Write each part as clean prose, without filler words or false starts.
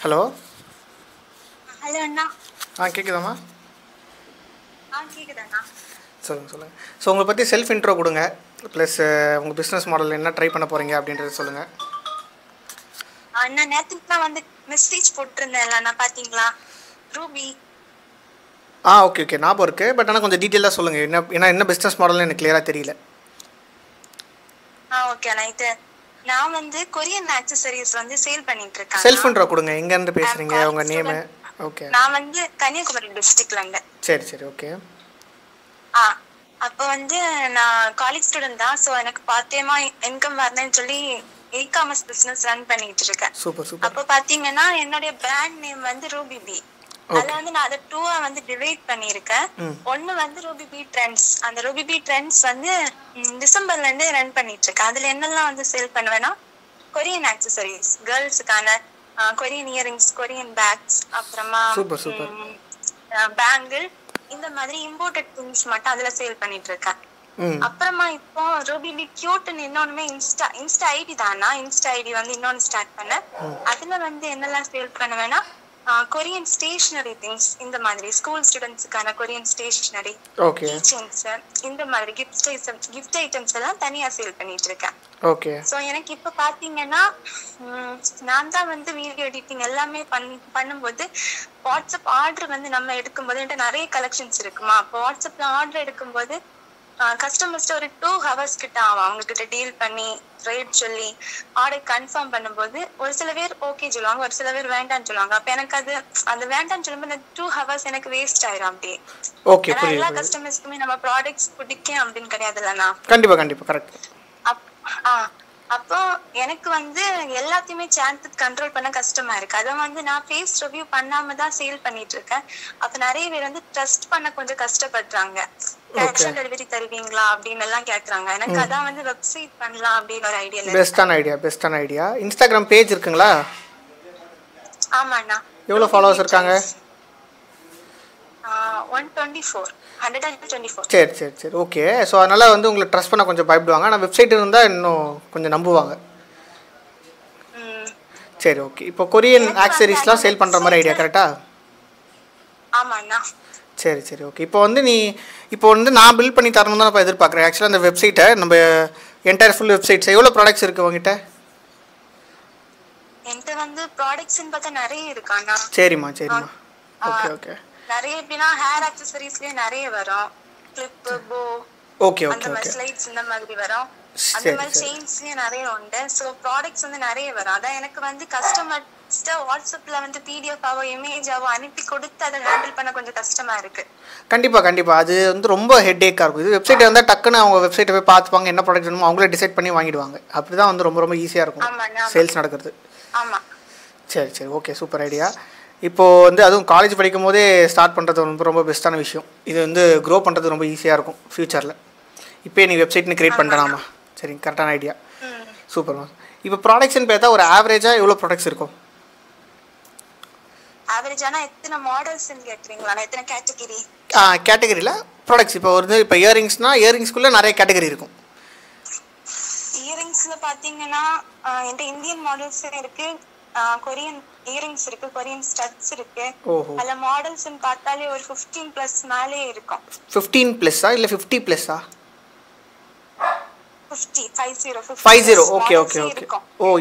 Hello. Hello அண்ணா. கேட்குதாம்மா? கேக்குதாண்ணா? சொல்லுங்கள். So உங்களை பற்றி செல்ஃப் இன்ட்ரோ கொடுங்க, ப்ளஸ் உங்கள் பிஸ்னஸ் மாடல் என்ன ட்ரை பண்ண போகிறீங்க அப்படின்றத சொல்லுங்கள். அண்ணா நேற்றுக்கு நான் வந்து மெசேஜ் போட்டிருந்தேன்ல அண்ணா, பார்த்தீங்களா? ரூபி. ஓகே ஞாபகம் இருக்குது. பட் ஆனால் கொஞ்சம் டீட்டெயிலாக சொல்லுங்கள், என்ன பிஸ்னஸ் மாடல்னு எனக்கு கிளியராக தெரியல. ஓகே அண்ணா, இது நான் வந்து கொரியன் ஆக்சசரிஸ் வந்து சேல் பண்ணிட்டு இருக்கேன். செல்ஃப் இன்ட்ரோ கொடுங்க, எங்கேருந்து பேசுகிறீங்க, உங்கள் நேமு? ஓகே. நான் வந்து கன்னியாகுமரி டிஸ்ட்ரிக்ட்ல இருந்து. சரி ஓகே. அப்போ வந்து நான் காலேஜ் ஸ்டூடெண்ட் தான். ஸோ எனக்கு பார்ட் டைமா இன்கம் வரணும்னு சொல்லி இ-காமர்ஸ் பிசினஸ் ரன் பண்ணிட்டு இருக்கேன். சூப்பர். அப்போ பாத்தீங்கன்னா என்னுடைய பிராண்ட் நேம் வந்து ரூபி பி. அதுல வந்து நான் அதை 2-ஆ வந்து டிவைட் பண்ணிருக்கேன். ஒன்னு வந்து ரூபி பி ட்ரெண்ட்ஸ். அந்த ரூபி பி ட்ரெண்ட்ஸ் வந்து டிசம்பர்ல இருந்து ரன் பண்ணிட்டு இருக்கேன். அதுல என்னெல்லாம் வந்து சேல் பண்ணுவேன்னா, கொரியன் ஆக்சசரிஸ், கேர்ள்ஸுக்கான கொரியன் இயரிங்ஸ், கொரியன் பேக்ஸ், அப்புறமா பேங்கிள், இந்த மாதிரி இம்போர்ட்டட் திங்ஸ் மட்டும் அதுல சேல் பண்ணிட்டு இருக்கேன். அப்புறமா இப்போ ரூபி பி கியூட்னு இன்னொன்னுமே இன்ஸ்டா ஐடி தானா, இன்ஸ்டா ஐடி வந்து இன்னொன்னு ஸ்டார்ட் பண்ண. அதுல வந்து என்னெல்லாம் சேல் பண்ணுவேன்னா, கொரியன் ஸ்டேஷனரி திங்ஸ், இந்த மாதிரி ஸ்கூல் ஸ்டூடெண்ட்ஸுக்கான கொரியன் ஸ்டேஷனரி, கீச்செயின்ஸ், இந்த மாதிரி கிஃப்ட் ஐட்டம்ஸ் எல்லாம் தனியா சேல் பண்ணிட்டு இருக்கேன். ஓகே. சோ எனக்கு இப்ப பாத்தீங்கன்னா நான் தான் வந்து வீடியோ எடிட்டிங் எல்லாமே பண்ணும்போது வாட்ஸ்அப் ஆர்டர் வந்து நம்ம எடுக்கும்போது என்கிட்ட நிறைய கலெக்ஷன்ஸ் இருக்குமா. அப்போ வாட்ஸ்அப்ல ஆர்டர் எடுக்கும்போது கஸ்டமர்ஸ்ட ஒரு 2 hours கிட்ட ஆகும் அவங்க கிட்ட டீல் பண்ணி ரேட் சொல்லி ஆர்டர் கன்ஃபார்ம் பண்ணும்போது ஒரு சில பேர் ஓகே சொல்லுவாங்க, ஒரு சில பேர் வேண்டாம்னு சொல்லுவாங்க. அப்ப எனக்கு அந்த வேண்டாம்னு சொல்லும்போது 2 hours எனக்கு வேஸ்ட் ஆயிரும் அப்படியே. ஓகே. எல்லா கஸ்டமர்ஸ்க்குமே நம்ம ப்ராடக்ட்ஸ் பிடிக்கும் அப்படின்னு கிடையாதுல்லண்ணா. கண்டிப்பா கரெக்ட். அப்போ எனக்கு வந்து எல்லாத்தையுமே சான்ஸ் கண்ட்ரோல் பண்ண கஷ்டமா இருக்கு. அதை வந்து நான் ஃபேஸ் ரிவ்யூ பண்ணாம தான் சேல் பண்ணிட்டு இருக்கேன். அப்ப நிறைய பேர் வந்து ட்ரஸ்ட் பண்ண கொஞ்சம் கஷ்டப்படுறாங்க. கேஷ் ஆன் டெலிவரி தருவீங்களா அப்படின்னு எல்லாம் கேக்குறாங்க. எனக்கு அதான் வந்து வெப்சைட் பண்ணலாம் அப்படின்னு ஒரு ஐடியா. பெஸ்டான ஐடியா. இன்ஸ்டாகிராம் பேஜ் இருக்குங்களா? ஆமாண்ணா. எவ்வளவு ஃபாலோவர்ஸ் இருக்காங்க? 124. சரி ஓகே. ஸோ அதனால் வந்து உங்களை ட்ரஸ்ட் பண்ண கொஞ்சம் பயப்படுவாங்க. ஆனால் வெப்சைட் இருந்தால் இன்னும் கொஞ்சம் நம்புவாங்க. சரி ஓகே. இப்போ கொரியன் ஆக்சரிஸ்லாம் சேல் பண்ணுற மாதிரி ஐடியா கரெக்டா? ஆமாண்ணா. சரி ஓகே. இப்போ வந்து நான் பில்ட் பண்ணி தரணும் தான் நான் எதிர்பார்க்குறேன். ஆக்சுவலாக அந்த வெப்சைட்டை நம்ம என்டையர் ஃபுல் வெப்சைட்ஸ் எவ்வளோ ப்ராடக்ட்ஸ் இருக்குது உங்ககிட்ட? என்கிட்ட வந்து ப்ராடக்ட்ஸ்னு பார்த்தா நிறைய இருக்காண்ணா. சரிம்மா ஓகே. நிறைய எப்படின்னா ஹேர் ஆக்சசரிஸ்லயே நிறைய வரும். கிளிப், போ, அந்த மாதிரி ஸ்லைட்ஸ் இந்த மாதிரி வரும். அந்த மாதிரி செயின்ஸ்லயே நிறைய உண்டு. சோ ப்ராடக்ட்ஸ் வந்து நிறைய வரும். அதான் எனக்கு வந்து கஸ்டமர்ஸ்ட வாட்ஸ்அப்ல வந்து PDF ஆவோ இமேஜ் ஆவோ அனுப்பி கொடுத்து அதை ஹேண்டில் பண்ண கொஞ்சம் கஷ்டமா இருக்கு. கண்டிப்பா அது வந்து ரொம்ப ஹெட்டேக்காக இருக்கும். இது வெப்சைட் வந்தால் டக்குன்னு அவங்க வெப்சைட்டை போய் பார்த்துப்பாங்க, என்ன ப்ராடக்ட் வேணுமோ அவங்களே டிசைட் பண்ணி வாங்கிடுவாங்க. அப்படிதான் வந்து ரொம்ப ஈஸியாக இருக்கும் சேல்ஸ் நடக்கிறது. ஆமா. சரி ஓகே. Super idea. இப்போது வந்து அதுவும் காலேஜ் படிக்கும் போதே ஸ்டார்ட் பண்ணுறது ரொம்ப பெஸ்ட்டான விஷயம். இது வந்து க்ரோ பண்ணுறது ரொம்ப ஈஸியாக இருக்கும் ஃப்யூச்சரில். இப்போயே நீ வெப்சைட்னு க்ரியேட் பண்ணுறாமா? சரி, கரெக்டான ஐடியா. சூப்பர்மா. இப்போ ப்ராடக்ட்ஸ்னு பார்த்தா ஒரு ஆவரேஜாக எவ்வளோ ப்ராடக்ட்ஸ் இருக்கும்? ஆவரேஜானா எத்தனை மாடல்ஸ்னு கேட்குறீங்களா? எத்தனை கேட்டகரி? கேட்டகரியில் ப்ராடக்ட்ஸ் இப்போ இப்போ இயரிங்ஸ்க்குள்ளே நிறைய கேட்டகரி இருக்கும். இயரிங்ஸ்ல பார்த்தீங்கன்னா என்கிட்ட இந்தியன் மாடல்ஸும் இருக்குது, கொரியன் இயரிங்ஸ் இருக்கு, கொரியன் ஸ்டட்ஸ் இருக்கு. அதுல மாடல்ஸ் பார்த்தாலே ஒரு 15+ மேலே இருக்கும். 15+ இல்ல 50+? 50 ஓகே.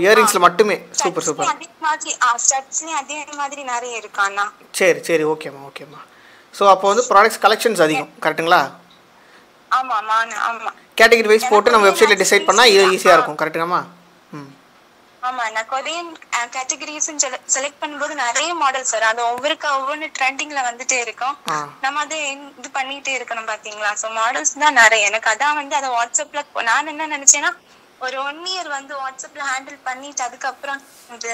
இயரிங்ஸ்ல மட்டுமே. சூப்பர். அதே மாதிரி ஸ்டட்ஸ்லயும் அதே மாதிரி நிறைய இருக்காண்ணா. சரி ஓகேம்மா. ஸோ அப்போ வந்து ப்ராடக்ட்ஸ் கலெக்ஷன்ஸ் அதிகம் கரெக்டுங்களா? ஆமா. கேட்டகரி வைஸ் போட்டு நம்ம வெப்சைட்ல டிசைட் பண்ணா ஈஸியா இருக்கும் கரெக்டுங்கம்மா? ஆமா. நான் கொரியன் கேட்டகரிஸ் செலக்ட் பண்ணும்போது நிறைய மாடல்ஸ் வரும். அது ஒவ்வொரு ட்ரெண்டிங்ல வந்துட்டே இருக்கும். நம்ம அதை இது பண்ணிட்டே இருக்கணும் பாத்தீங்களா? சோ மாடல்ஸ் தான் நிறைய. எனக்கு அதான் வந்து அதை வாட்ஸ்அப்ல நான் என்ன நினைச்சேன்னா ஒரு 1 year வந்து வாட்ஸ்அப்ல ஹேண்டில் பண்ணிட்டு அதுக்கப்புறம் இந்த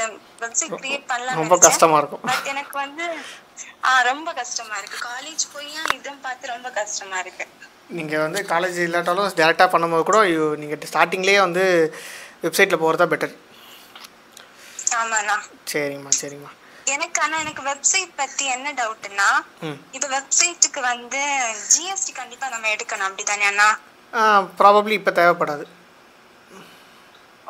வெப்சைட் கிரியேட் பண்ணலாம். ரொம்ப கஷ்டமா இருக்கும். பட் எனக்கு வந்து ரொம்ப கஷ்டமா இருக்கு. காலேஜ் போய் இதுவும் பார்த்து ரொம்ப கஷ்டமா இருக்கு. நீங்க வந்து காலேஜ் இல்லாட்டாலும் டைரக்டா பண்ணும்போது கூட நீங்க ஸ்டார்டிங்லயே வந்து வெப்சைட்ல போறதா பெட்டர். ஆமாண்ணா. சரிம்மா. எனக்கு வெப்சைட் பத்தி என்ன டவுட்னா, இப்போ வெப்சைட்டுக்கு வந்து GST கண்டிப்பா நம்ம எடுக்கணும் அப்படிதானே அண்ணா? ப்ராபபிலி இப்போ தேவைப்படாது.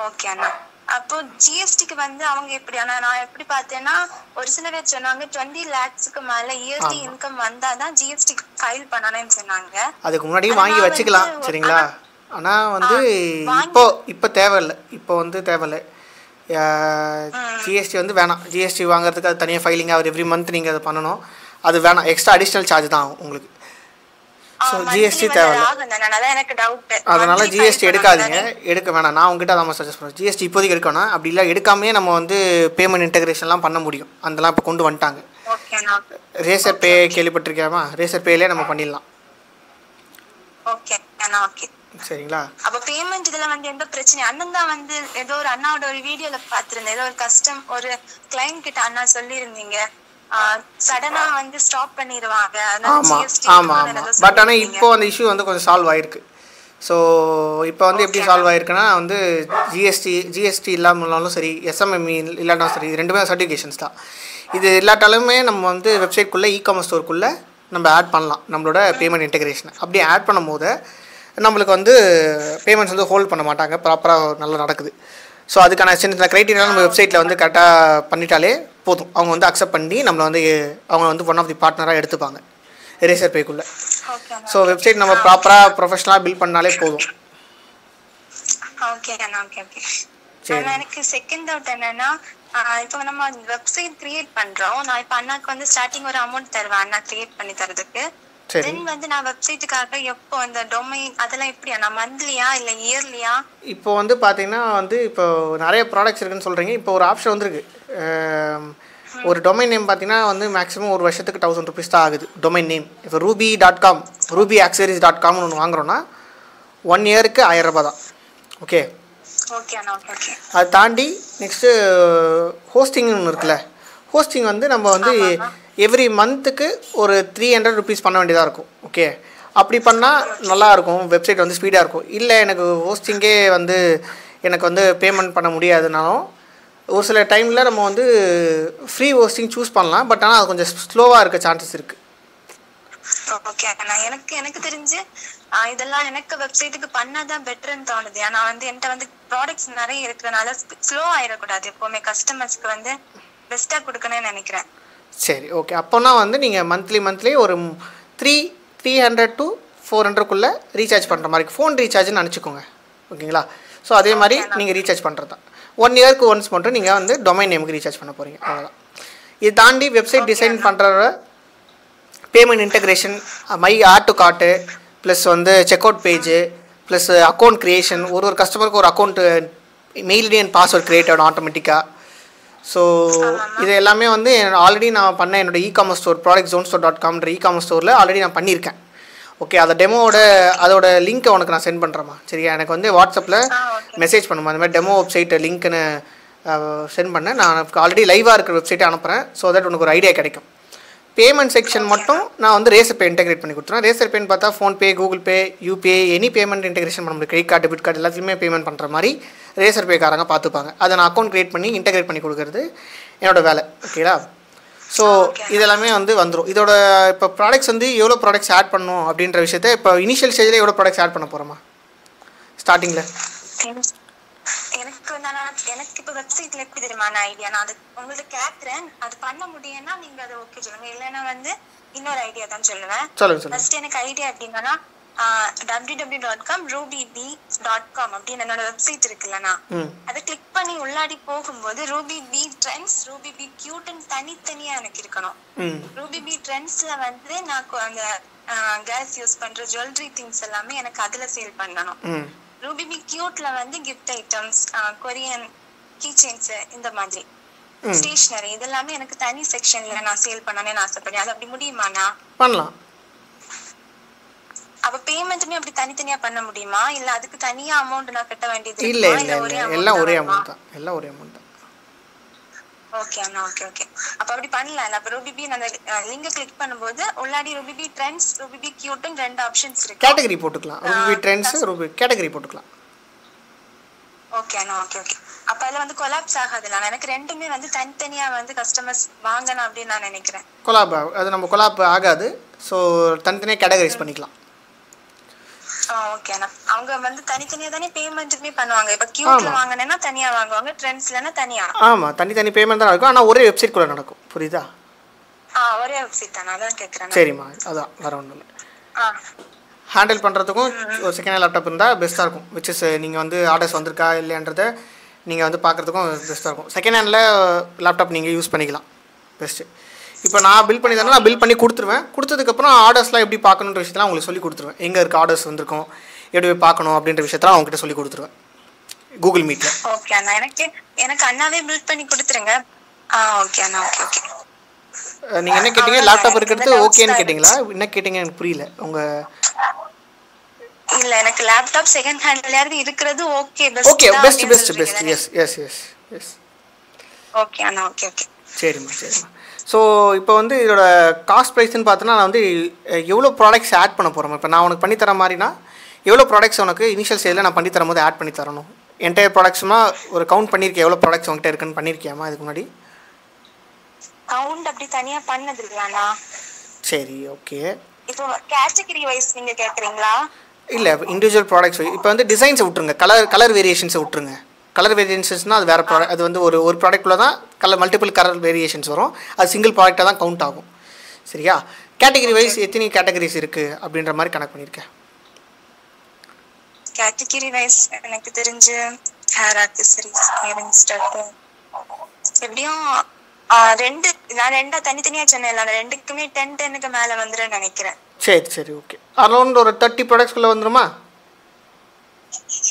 ஓகே அண்ணா. அப்போ ஜிஎஸ்டிக்கு வந்து அவங்க எப்படி, ஆனா நான் எப்படி பார்த்தேன்னா ஒரு சில பேர் சொன்னாங்க 20 lakhsக்கு மேல இயர்லி இன்கம் வந்தாதான் ஜிஎஸ்டி ஃபைல் பண்ணணும்னு சொன்னாங்க. அதுக்கு முன்னாடியே வாங்கி வச்சுக்கலாம் சரிங்களா. ஆனால் வந்து இப்போ தேவையில்லை, இப்போ வந்து தேவையில்லை. ஜிஎஸ்டி வந்து வேணாம், ஜிஎஸ்டி வாங்குறதுக்கு அது தனியாக ஃபைலிங் அவர் எவ்ரி மந்த் நீங்கள் அதை பண்ணணும், அது வேணாம், எக்ஸ்ட்ரா அடிஷ்னல் சார்ஜ் தான் உங்களுக்கு. ஸோ ஜிஎஸ்டி தேவையில்லை, அதனால் ஜிஎஸ்டி எடுக்காதீங்க, எடுக்க வேணாம். நான் உங்ககிட்ட அதான் சஜஸ்ட் பண்ணுறேன், ஜிஎஸ்டி இப்போதைக்கு எடுக்கணும். அப்படி இல்லை எடுக்காமே நம்ம வந்து பேமெண்ட் இன்டெகிரேஷன்லாம் பண்ண முடியும், அதெல்லாம் இப்போ கொண்டு வந்துட்டாங்க. ரேசர் பே கேள்விப்பட்டிருக்கேமா, ரேசர் பேலே நம்ம பண்ணிடலாம் சரிங்களா. அப்ப பேமெண்ட் இதுல வந்து எந்த பிரச்சனையும் அண்ணன் தான் வந்து ஏதோ ஒரு அண்ணாவோட ஒரு வீடியோல பாத்திருந்தேன், ஏதோ ஒரு கிளைண்ட் கிட்ட அண்ணா சொல்லியிருந்தீங்க சடனா வந்து ஸ்டாப் பண்ணிடுவாங்க. பட் ஆனால் இப்போ அந்த இஷ்யூ வந்து கொஞ்சம் சால்வ் ஆயிருக்கு. ஸோ இப்போ வந்து எப்படி சால்வ் ஆயிருக்குன்னா வந்து ஜிஎஸ்டி இல்லாமலும் சரி, எஸ்எம்எம்இ இல்லாட்டாலும் சரி, இது ரெண்டுமே சர்டிஃபிகேஷன்ஸ் தான். இது இல்லாட்டாலுமே நம்ம வந்து வெப்சைட்குள்ளே இகாமர்ஸ் ஸ்டோருக்குள்ளே நம்ம ஆட் பண்ணலாம் நம்மளோட பேமெண்ட் இன்டெகிரேஷனை. அப்படி ஆட் பண்ணும் போது நம்மளுக்கு வந்து பேமெண்ட்ஸ் வந்து ஹோல்ட் பண்ண மாட்டாங்க, ப்ராப்பராக நல்லா நடக்குது. ஸோ அதுக்கான சின்ன சின்ன க்ரைட்டீரியா நம்ம வெப்சைட்டில் வந்து கரெக்டாக பண்ணிட்டாலே போதும், அவங்க வந்து அக்செப்ட் பண்ணி நம்மளை வந்து அவங்க வந்து ஒன் ஆஃப் தி பார்ட்னராக எடுத்துப்பாங்க ரேசர் பேக்குள்ளே. ஸோ வெப்சைட் நம்ம ப்ராப்பராக ப்ரொஃபஷனலாக பில்ட் பண்ணாலே போதும். எனக்கு செகண்ட் டவுட் என்னன்னா, இப்போ நம்ம வெப்சைட் கிரியேட் பண்றோம், நான் இப்போ அண்ணாக்கு வந்து ஸ்டார்டிங் ஒரு அமௌண்ட் தருவேன் அண்ணா கிரியேட் பண்ணி தரதுக்கு. தென் வந்து நான் வெப்சைட்டுக்காக எப்போ அந்த டொமைன் அதெல்லாம் எப்படியா, நான் மந்த்லியா இல்லை இயர்லியா? இப்போ வந்து பார்த்தீங்கன்னா வந்து இப்போ நிறைய ப்ராடக்ட்ஸ் இருக்குன்னு சொல்கிறீங்க. இப்போ ஒரு ஆப்ஷன் வந்துருக்கு, ஒரு டொமைன் நேம் பார்த்தீங்கன்னா வந்து மேக்ஸிமம் ஒரு வருஷத்துக்கு 1000 rupees தான் ஆகுது டொமைன் நேம். இப்போ ruby.com ruby-accessories.com ஒன்று வாங்குறோன்னா 1 yearக்கு 1000 ரூபா தான். ஓகே, அதை தாண்டி நெக்ஸ்ட்டு ஹோஸ்டிங்னு ஒன்று இருக்குல்ல, ஹோஸ்டிங் வந்து நம்ம வந்து எவ்ரி மந்த்துக்கு ஒரு 300 rupees பண்ண வேண்டியதாக இருக்கும். ஓகே, அப்படி பண்ணால் நல்லாயிருக்கும், வெப்சைட் வந்து ஸ்பீடாக இருக்கும். இல்லை எனக்கு ஹோஸ்டிங்கே வந்து எனக்கு வந்து பேமெண்ட் பண்ண முடியாதுனாலும் ஒரு சில டைமில் நம்ம வந்து ஃப்ரீ ஹோஸ்டிங் சூஸ் பண்ணலாம். பட் ஆனால் அது கொஞ்சம் ஸ்லோவாக இருக்க சான்சஸ் இருக்குது. ஓகே, எனக்கு தெரிஞ்சு இதெல்லாம் எனக்கு வெப்சைட்டுக்கு பண்ணாதான் பெட்டர்ன்னு தோணுது. ஏன்னா வந்து என்கிட்ட வந்து ப்ராடக்ட்ஸ் நிறைய இருக்கிறதுனால ஸ்லோ ஆயிடக்கூடாது, எப்போவுமே கஸ்டமர்ஸ்க்கு வந்து பெஸ்ட்டாக கொடுக்கணும்னு நினைக்கிறேன். சரி, ஓகே. அப்போனா வந்து நீங்கள் மந்த்லி ஒரு 300 to 400க்குள்ளே ரீசார்ஜ் பண்ணுற மாதிரி ஃபோன் ரீசார்ஜ்னு நினச்சிக்கோங்க. ஓகேங்களா. ஸோ அதே மாதிரி நீங்கள் ரீசார்ஜ் பண்ணுறது தான் 1 yearக்கு ஒன்ஸ் மட்டும் நீங்கள் வந்து டொமைன் நேமுக்கு ரீசார்ஜ் பண்ண போகிறீங்க, அவ்வளோதான். இது தாண்டி வெப்சைட் டிசைன் பண்ணுற payment integration, my add to cart, plus வந்து check out page, plus account creation, ஒரு கஸ்டமருக்கு ஒரு account mail ID and password create ஆகிடும் ஆட்டோமேட்டிக்காக. ஸோ இது எல்லாமே வந்து ஆல்ரெடி நான் பண்ண என்னோட இகாமர்ஸ் ஸ்டோர் productzonestore.comன்ற இகாமர்ஸ் ஸ்டோரில் ஆல்ரெடி நான் பண்ணியிருக்கேன். ஓகே, அந்த அதோட லிங்க்கை உனக்கு நான் சென்ட் பண்ணுறேம்மா. சரியா, எனக்கு வந்து வாட்ஸ்அப்பில் மெசேஜ் பண்ணுமா, அந்த மாதிரி டெமோ வெப்சைட் லிங்க்னு சென்ட் பண்ணேன். நான் ஆல்ரெடி லைவாக இருக்கிற வெப்சைட்டை அனுப்புகிறேன். ஸோ தட் உனக்கு ஒரு ஐடியா கிடைக்கும். பேமெண்ட் செக்ஷன் மட்டும் நான் வந்து ரேசர் பே இன்டெகிரேட் பண்ணி கொடுத்துருவேன். ரேசர் பேன்னு பார்த்தா PhonePe, Google Pay, UPI, any payment integration பண்ண முடியும். கிரெடிட் கார்டு, டெபிட் கார்டு எல்லாத்தையுமே பேமெண்ட் பண்ணுற மாதிரி ரேசர் பேக்காரங்க பார்த்துப்பாங்க. அதை நான் அக்கௌண்ட் க்ரியேட் பண்ணி இன்டெகிரேட் பண்ணி கொடுக்குறது என்னோட வேலை. ஓகேடா. ஸோ இதெல்லாமே வந்து வந்துடும். இதோட இப்போ ப்ராடக்ட்ஸ் வந்து எவ்வளோ ப்ராடக்ட்ஸ் ஆட் பண்ணணும் அப்படின்ற விஷயத்த இப்போ இனிஷியல் ஸ்டேஜில் எவ்வளோ ப்ராடக்ட்ஸ் ஆட் பண்ண போகிறோமா ஸ்டார்டிங்கில்? எனக்கு இப்போ வெப்சைட்ல எப்படி தெரியுமா ஐடியா, நான் அது உங்களுக்கு கேட்குறேன், அது பண்ண முடியும்னா நீங்க அதை ஓகே சொல்லுங்க, இல்லைன்னா வந்து இன்னொரு ஐடியா தான் சொல்லுவேன். ஃபர்ஸ்ட் எனக்கு ஐடியா எப்படின்னா www.rubyb.com அப்படின்னு என்னோட வெப்சைட் இருக்குல்லண்ணா, அதை கிளிக் பண்ணி உள்ளாடி போகும்போது RubyB Trends, RubyB Cute தனித்தனியா எனக்கு இருக்கணும். RubyB Trendsல வந்து நான் அந்த கேர்ள்ஸ் யூஸ் பண்ற ஜுவல்லரி திங்ஸ் எல்லாமே எனக்கு அதுல சேல் பண்ணணும். RubyB Cuteல வந்து gift items, Korean key chains, இந்த மாதிரி ஸ்டேஷனரி இதெல்லாமே எனக்கு தனி செக்ஷன்ல நான் சேல் பண்ணணும்னு ஆசைப்படுறேன். அது அப்படி முடியுமாண்ணா? பண்ணலாம். அப்ப பேமெண்ட்மே அப்படி தனித்தனியா பண்ண முடியுமா, இல்ல அதுக்கு தனியா அமௌண்ட் நான் கட்ட வேண்டியது? இல்ல எல்லாம் ஒரே அமௌண்ட் தான், எல்லாம் ஒரே அமௌண்ட் தான். ஓகே அண்ணா, ஓகே. அப்ப அப்படி பண்ணலாம். அப்ப RubyB அந்த லிங்கை கிளிக் பண்ணும்போது உள்ளாடி RubyB Trends, RubyB Cute ரெண்டு ஆப்ஷன்ஸ் இருக்கு. கேட்டகரி போட்டுக்கலாம். RubyB Trends, RubyB கேட்டகரி போட்டுக்கலாம். ஓகே அண்ணா, ஓகே. அப்ப அதுல வந்து கொலாப்ஸ் ஆகாதுல, எனக்கு ரெண்டுமே வந்து தனித்தனியா வந்து கஸ்டமர்ஸ் வாங்கணும் அப்படின்னு நான் நினைக்கிறேன். கொலாப் அது நம்ம கொலாப் ஆகாது. ஸோ தனித்தனியாக கேட்டகரைஸ் பண்ணிக்கலாம். ஓகேண்ணா. அவங்க வந்து தனித்தனியா தானே பேமெண்ட்டுமே பண்ணுவாங்க. இப்ப கியூட்ல வாங்கினேன்னா தனியா வாங்குவாங்க, ட்ரெண்ட்ஸ்லன்னா தனியா? ஆமாம், தனி பேமெண்ட் தான் நடக்கும். ஆனால் ஒரே வெப்சைட்குள்ளே நடக்கும். புரியுதா? ஒரே வெப்சைட் தானே, அதான் கேட்குறேன். சரிம்மா, அதான் வேறு ஒன்றும் இல்லை. ஹேண்டில் பண்ணுறதுக்கும் ஒரு செகண்ட் ஹேண்ட் லேப்டாப் இருந்தால் பெஸ்ட்டாக இருக்கும். விச் இஸ் நீங்கள் வந்து ஆர்டர்ஸ் வந்திருக்கா இல்லைன்றதை நீங்கள் வந்து பார்க்குறதுக்கும் பெஸ்ட்டாக இருக்கும். செகண்ட் ஹேண்டில் லேப்டாப் நீங்கள் யூஸ் பண்ணிக்கலாம், பெஸ்ட்டு. இப்போ நான் பில் பண்ணி தானே, நான் பில் பண்ணி கொடுத்துருவேன். கொடுத்ததுக்கப்புறம் ஆர்டர்ஸ்லாம் எப்படி பார்க்கணுன்ற விஷயத்தெல்லாம் உங்களுக்கு சொல்லி கொடுத்துருவேன். எங்கே இருக்க ஆர்டர்ஸ் வந்திருக்கும், எப்படி போய் பார்க்கணும் அப்படின்ற விஷயத்தெல்லாம் அவங்ககிட்ட சொல்லி கொடுத்துருவேன் கூகுள் மீட்டில். ஓகே அண்ணா, எனக்கு அண்ணாவே பில் பண்ணி கொடுத்துருங்க. ஓகே அண்ணா, ஓகே. நீங்கள் என்ன கேட்டீங்க? லேப்டாப் இருக்கிறது ஓகேன்னு கேட்டிங்களா? என்ன கேட்டிங்க எனக்கு புரியல. உங்கள் இல்ல, எனக்கு லேப்டாப் செகண்ட் ஹேண்ட்லயாவது இருக்கிறது okay. Okay, best. Yes. Okay அண்ணா, ஓகே. சரிம்மா. ஸோ இப்போ வந்து இதோட காஸ்ட் ப்ரைஸ்ன்னு பார்த்தோன்னா, நான் வந்து எவ்வளோ ப்ராடக்ட்ஸ் ஆட் பண்ண போகிறோம். இப்போ நான் உனக்கு பண்ணித்தர மாதிரினா எவ்வளோ ப்ராடக்ட்ஸ் உனக்கு இனிஷியல் சேலில் நான் பண்ணி தரும் போது ஆட் பண்ணி தரணும்? என்டையர் ப்ராடக்ட்ஸ்னால் ஒரு கவுண்ட் பண்ணியிருக்கேன், எவ்வளோ ப்ராடக்ட்ஸ் உங்கள்கிட்ட இருக்குன்னு பண்ணியிருக்கியாமா இதுக்கு முன்னாடி? கவுண்ட் அப்படி தனியாக பண்ணது இல்லைண்ணா. சரி, ஓகே. இப்போ கேட்டகரி வைஸ் நீங்கள் கேட்குறீங்களா? இல்லை, இண்டிவிஜுவல் ப்ராடக்ட்ஸ். இப்போ வந்து டிசைன்ஸை விட்டுருங்க, கலர் வேரியேஷன்ஸை விட்டுருங்க. கலர் வேரியேஷன்ஸ்னால் அது வேறு ப்ராடக்ட். அது வந்து ஒரு ப்ராடக்ட்டில் தான் மல்டிபிள் கலர் வேரியேஷன்ஸ் வரும். அது சிங்கிள் ப்ராடக்டாக தான் கவுண்ட் ஆகும். சரியா? கேட்டகரி வைஸ் எத்தனை கேட்டகரிஸ் இருக்குது அப்படின்ற மாதிரி கணக்கு பண்ணியிருக்கேன். கேட்டகரி வைஸ் எனக்கு தெரிஞ்சு ஹேர் ஆக்சசரிஸ், இயரிங் ஸ்டட், எப்படியும் நான் ரெண்டா தனித்தனியாக சொன்னேன். ரெண்டுக்குமே 10 மேலே வந்துடும் நினைக்கிறேன். சரி, ஓகே. அரௌண்ட் ஒரு 30 ப்ராடக்ட்ஸ்குள்ளே வந்துடுமா?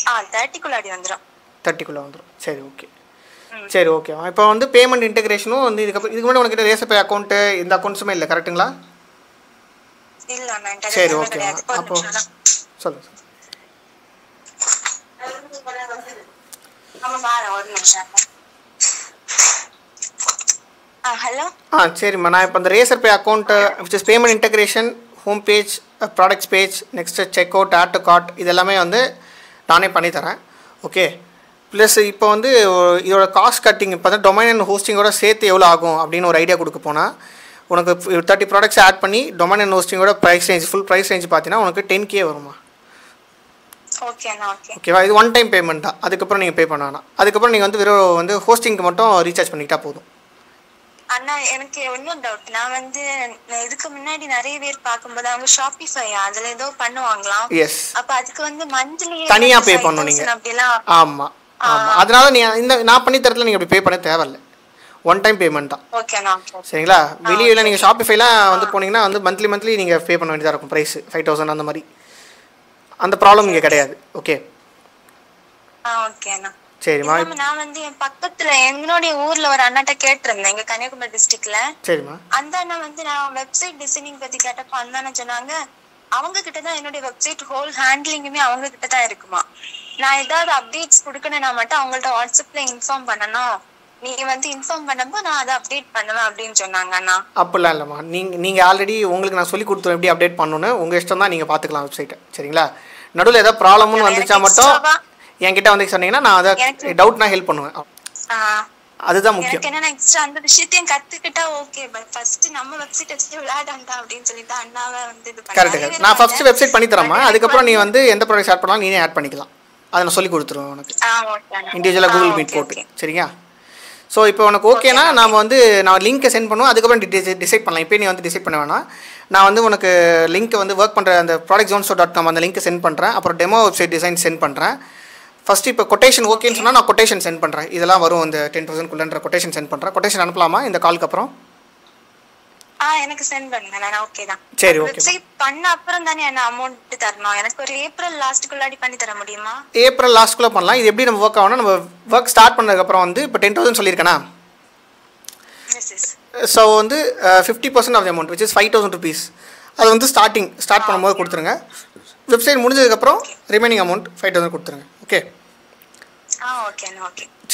30 வந்துடும். 30 வந்துடும். சரி, ஓகே. இப்போ வந்து பேமெண்ட் இன்டெகிரேஷனும் வந்து இதுக்கு முன்னாடி உனக்கிட்ட ரேசப்பே அக்கௌண்ட்டு இந்த அக்கௌண்ட்ஸுமே இல்லை, கரெக்டுங்களா? இல்லை. சரி, ஓகே. அப்போ சொல்லுங்கள். ஹலோ. சரிம்மா. நான் இப்போ அந்த Razorpay account which is payment integration, home page, products page, next checkout, add to cart, இதெல்லாமே வந்து நானே பண்ணித்தரேன். ஓகே. ப்ளஸ் இப்போ வந்து இதோட காஸ்ட் கட்டிங் இப்போ தான் டொமைன் அண்ட் ஹோஸ்டிங்கோட சேர்த்து எவ்வளோ ஆகும் அப்படின்னு ஒரு ஐடியா கொடுக்க போனால், உனக்கு 30 ப்ராடக்ட்ஸ் ஆட் பண்ணி டொமைன் அண்ட் ஹோஸ்டிங்கோட price range, full price range பார்த்தீங்கன்னா உனக்கு 10K வருமா? ஓகேவா? இது ஒன் டைம் பேமெண்ட் தான். அதுக்கப்புறம் நீங்கள் பே பண்ண வேணாம். அதுக்கப்புறம் நீங்கள் வந்து வெறும் வந்து ஹோஸ்டிங்க்கு மட்டும் ரீசார்ஜ் பண்ணிக்கிட்டா போதும். அண்ணா, எனக்கு இன்னும் டவுட். நான் வந்து இதுக்கு முன்னாடி நிறைய பேர் பார்க்கும்போது அவங்க ஷாப்பிஃபை அதில் ஏதோ பண்ணுவாங்களாம். எஸ். அப்போ அதுக்கு வந்து மந்த்லி தனியாக பே பண்ணணும் நீங்கள். அப்படிலாம். ஆமாம். அதனால நீங்கள் நான் பண்ணி தரத்துல நீங்கள் அப்படி பே பண்ண தேவையில்லை. ஒன் டைம் பேமெண்ட் தான். ஓகேண்ணா. சரிங்களா? வெளியில் நீங்கள் ஷாப்பிஃபைலாம் வந்து போனீங்கன்னா வந்து மந்த்லி நீங்கள் பே பண்ண வேண்டியதாக இருக்கும். ப்ரைஸ் 5000 அந்த மாதிரி. அந்த ப்ராப்ளம் இங்கே கிடையாது. ஓகே. ஓகேண்ணா. சரிம்மா. நான் வந்து என் பக்கத்துல எங்களுடைய ஊர்ல ஒரு அண்ணாட்ட கேட்டிருந்தேன், எங்க கன்னியாகுமரி டிஸ்ட்ரிக்ட்ல. சரிம்மா. அந்த அண்ணா வந்து நான் வெப்சைட் டிசைனிங் பத்தி கேட்டப்ப அந்த அண்ணா சொன்னாங்க, அவங்க கிட்டதான் என்னுடைய வெப்சைட் ஹோல் ஹேண்ட்லிங்குமே அவங்க கிட்டதான் இருக்குமா. நான் ஏதாவது அப்டேட்ஸ் கொடுக்கணும்னா மட்டும் அவங்கள்ட்ட வாட்ஸ்அப்ல இன்ஃபார்ம் பண்ணணும். நீங்க வந்து இன்ஃபார்ம் பண்ணப்போ நான் அதை அப்டேட் பண்ணுவேன் அப்படின்னு சொன்னாங்க அண்ணா. அப்படிலாம் இல்லைம்மா. நீங்கள் ஆல்ரெடி உங்களுக்கு நான் சொல்லி கொடுத்துருவேன் எப்படி அப்டேட் பண்ணணும்னு. உங்கள் இஷ்டம் தான், நீங்கள் பார்த்துக்கலாம் வெப்சைட்டை. சரிங்களா? நடுவில் ஏதாவது ப்ராப்ளம்னு வந்துச்சா மட்டும் என்கிட்ட வந்து சொன்னீங்கன்னா நான் அதை டவுட்னா ஹெல்ப் பண்ணுவேன். அதுதான் முக்கியம். எனக்கு என்ன எக்ஸ்ட்ரா அந்த விஷயத்தையும் கத்துக்கிட்டா ஓகே. பட் ஃபர்ஸ்ட் நம்ம வெப்சைட் வச்சு விளையாடண்டா அப்படின்னு சொல்லிட்டு அண்ணாவை வந்து இது பண்ணி. கரெக்ட். நான் ஃபர்ஸ்ட் வெப்சைட் பண்ணி தரேம்மா. அதுக்கப்புறம் நீ வந்து எந்த ப்ராடக்ட் ஆட் பண்ணாலும் நீனே ஆட் பண்ணிக்கலாம். அதை நான் சொல்லி கொடுத்துருவேன் உனக்கு இண்டிவிஜுவலாக கூகுள் மீட் போட்டு. சரிங்க? ஸோ இப்போ உனக்கு ஓகேனா நாம் வந்து நான் லிங்க்கை சென்ட் பண்ணுவோம். அதுக்கப்புறம் டிசைட் பண்ணலாம். இப்போ நீ வந்து டிசைட் பண்ண வேணாம். நான் வந்து உனக்கு லிங்க்கை வந்து ஒர்க் பண்ணுற அந்த productzone.com அந்த லிங்க்கை சென்ட் பண்ணுறேன். அப்புறம் டெமோ வெப்சைட் டிசைன் சென்ட் பண்ணுறேன். ஃபஸ்ட்டு இப்போ கொட்டேஷன் ஓகேன்னு சொன்னால் நான் கொட்டேஷன் சென்ட் பண்ணுறேன். இதெல்லாம் வரும் இந்த 10,000 கொட்டேஷன் சென்ட் பண்ணுறேன். கொட்டேஷன் அனுப்பலாமா இந்த காலுக்கு அப்புறம்? எனக்கு சென்ட் பண்ணுங்க. நான் ஓகே தான். சரி, ஓகே. வெப்சைட் பண்ண அப்புறம் தானே என்ன அமௌண்ட் தரணும்? எனக்கு ஒரு ஏப்ரல் லாஸ்ட்க்குள்ளாடி பண்ணி தர முடியுமா? ஏப்ரல் லாஸ்ட்குள்ளே பண்ணலாம். இது எப்படி நம்ம ஒர்க் ஆகணும், நம்ம ஒர்க் ஸ்டார்ட் பண்ணதுக்கப்புறம் வந்து இப்போ 10,000 சொல்லியிருக்கேனா? ஸோ வந்து 50% off the amount which is 5,000 rupees அது வந்து ஸ்டார்ட் பண்ணும்போது கொடுத்துருங்க. வெப்சைட் முடிஞ்சதுக்கப்புறம் ரிமைனிங் அமௌண்ட் 5,000 கொடுத்துருங்க. ஓகே.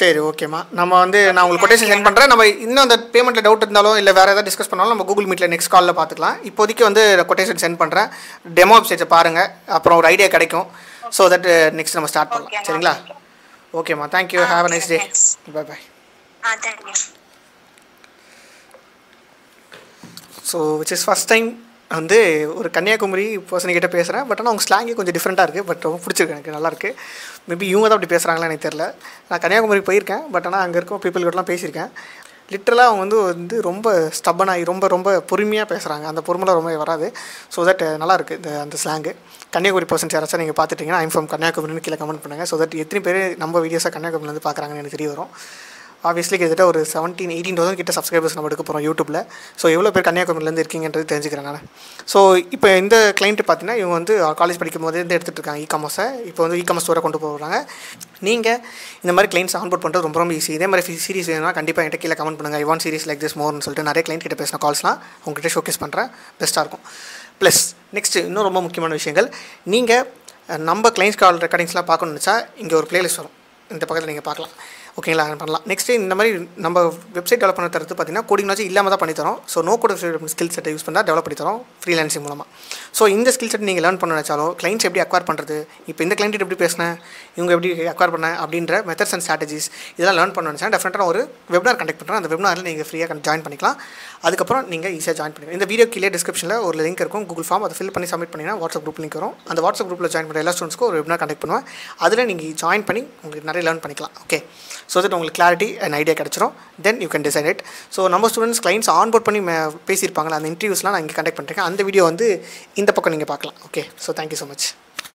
சரி, ஓகேம்மா. நம்ம வந்து நான் உங்களுக்கு கொட்டேஷன் சென்ட் பண்ணுறேன். நம்ம இன்னும் அந்த பேமெண்ட்டில் டவுட் இருந்தாலும் இல்லை வேறு ஏதாவது டிஸ்கஸ் பண்ணாலும் நம்ம கூகுள் மீட்டில் நெக்ஸ்ட் காலில் பார்த்துக்கலாம். இப்போதைக்கு வந்து கொட்டேஷன் சென்ட் பண்ணுறேன். டெமோ வெப்சைட்டை பாருங்கள். அப்புறம் ஒரு ஐடியா கிடைக்கும். ஸோ தட் நெக்ஸ்ட் நம்ம ஸ்டார்ட் பண்ணலாம். சரிங்களா? ஓகேம்மா. Thank you. Have a nice day. Bye bye. So which is first time வந்து ஒரு கன்னியாகுமரி பர்சன் கிட்ட பேசுகிறேன். பட் ஆனால் அவங்க ஸ்லாங்கே கொஞ்சம் டிஃப்ரெண்ட்டாக இருக்குது. பட் ரொம்ப பிடிச்சிருக்கு, எனக்கு நல்லாயிருக்கு. மேபி இவங்க தான் அப்படி பேசுகிறாங்களா எனக்கு தெரில. நான் கன்னியாகுமரி போயிருக்கேன். பட் ஆனால் அங்கே இருக்க பீப்புள் கிட்டலாம் பேசியிருக்கேன். லிட்ரலாக அவங்க வந்து ரொம்ப ஸ்டப்பனாகி ரொம்ப பொறுமையாக பேசுகிறாங்க. அந்த பொறுமைலாம் ரொம்ப வராது. ஸோ தட் நல்லாயிருக்கு அந்த ஸ்லாங்கு. கன்னியாகுமரி பர்சன்ஸ் யாராச்சும் நீங்கள் பார்த்துட்டிங்கன்னா ஐம் ஃப்ரம் கன்னியாகுமரின்னு கீழே கமெண்ட் பண்ணுங்கள். ஸோ தட் எத்தனை பேர் நம்ம வீடியோஸாக கன்னியாகுமரிலேருந்து பார்க்குறாங்கன்னு எனக்கு தெரிய வரும். ஆப்வியஸ்லி கிட்டத்தட்ட ஒரு 17,000-18,000 கிட்ட சப்ஸ்கிரைபர்ஸ் நம்ம எடுக்க போகிறோம் யூடியூப்பில். ஸோ எவ்வளோ பேர் கன்னியாகுமரிலேருந்து இருக்கீங்கன்றது தெரிஞ்சுக்கிறேன் நான். ஸோ இப்போ இந்த கிளைண்ட்டு பார்த்தீங்கன்னா இவங்க வந்து காலேஜ் படிக்கும் போதே எடுத்துகிட்டு இருக்காங்க இ-காமர்ஸை. இப்போ வந்து இ-காமர்ஸ் ஸ்டோரை கொண்டு போகிறாங்க. நீங்கள் இந்த மாதிரி கிளைண்ட்ஸ் ஆன்போர்ட் பண்ணுறது ரொம்ப ஈஸி. இதே மாதிரி சீரிஸ் வேணும்னா கண்டிப்பாக என்கிட்ட கீழே கமெண்ட் பண்ணுங்கள். I want series like this மோர்னு சொல்லிட்டு நிறைய கிளைண்ட் கிட்ட பேசின கால்ஸ்லாம் உங்கள்கிட்ட ஷோகேஸ் பண்ணுறேன். பெஸ்ட்டாக இருக்கும். ப்ளஸ் நெக்ஸ்ட்டு இன்னும் ரொம்ப முக்கியமான விஷயங்கள், நீங்கள் நம்ம கிளைண்ட்ஸ் கால் ரெக்கார்டிங்ஸ்லாம் பார்க்கணும்னு நினச்சா இங்கே ஒரு பிளேலிஸ்ட் வரும், இந்த பக்கத்தில் நீங்கள் பார்க்கலாம். ஓகேங்களா, பண்ணலாம். நெக்ஸ்ட்டு இந்த மாதிரி நம்ம வெப்சைட் டெவலப் பண்ண தரது பார்த்தீங்கன்னா கோடிங் நாச்சும் இல்லாமல் தான் பண்ணித்தரோம். ஸோ நோ கோட் ஸ்கில் செட்டை யூஸ் பண்ணால் டெவலப் பண்ணி தரோம் ஃப்ரீலான்சிங் மூலமாக. ஸோ இந்த ஸ்கில் செட் நீங்கள் லேர்ன் பண்ண நினச்சாலும் கிளைண்ட்ஸ் எப்படி அக்வயர் பண்ணுறது, இப்போ இந்த கிளைண்ட் எப்படி பேசினேன், இவங்க எப்படி அக்வயர் பண்ணேன் அப்படின்ற மெத்தட்ஸ் அண்ட் ஸ்ட்ராட்டஜிஸ் இதெல்லாம் லேர்ன் பண்ண நினச்சா டெஃபினட்டாக ஒரு வெபினார் கண்டக்ட் பண்ணுறேன். அந்த வெபினாரில் நீங்கள் ஃப்ரீயாக ஜாயின் பண்ணிக்கலாம். அதுக்கப்புறம் நீங்கள் ஈஸியாக ஜாயின் பண்ணிக்கலாம். இந்த வீடியோ கீழே டிஸ்கிரிப்ஷனில் ஒரு லிங்க் இருக்கும், கூகுள் ஃபார்ம். அதை ஃபில் பண்ணி சப்மிட் பண்ணிங்கன்னா வாட்ஸ்அப் குரூப் லிங்க் வரும். அந்த வாட்ஸ்அப் குரூப்பில் ஜாயின் பண்ணுற எல்லா ஸ்டூடெண்ட்ஸ்க்கும் ஒரு வெபினார் கண்டக்ட் பண்ணுவேன். அதில் நீங்கள் ஜாயின் பண்ணி உங்களுக்கு நிறைய லேர்ன் பண்ணிக்கலாம். ஓகே, ஸோ தட் உங்களுக்கு கிளாரிட்டி அண்ட் ஐடியா கிடச்சிரும். Then you can decide it. So நம்ம ஸ்டூடெண்ட்ஸ் கிளைண்ட்ஸ் ஆன்போர்ட் பண்ணி பேசியிருப்பாங்களா, அந்த இன்டர்வியூஸ்லாம் நான் இங்கே கண்டக்ட் பண்ணிருக்கேன். அந்த வீடியோ வந்து இந்த பக்கம் நீங்கள் பார்க்கலாம். Okay, so thank you so much.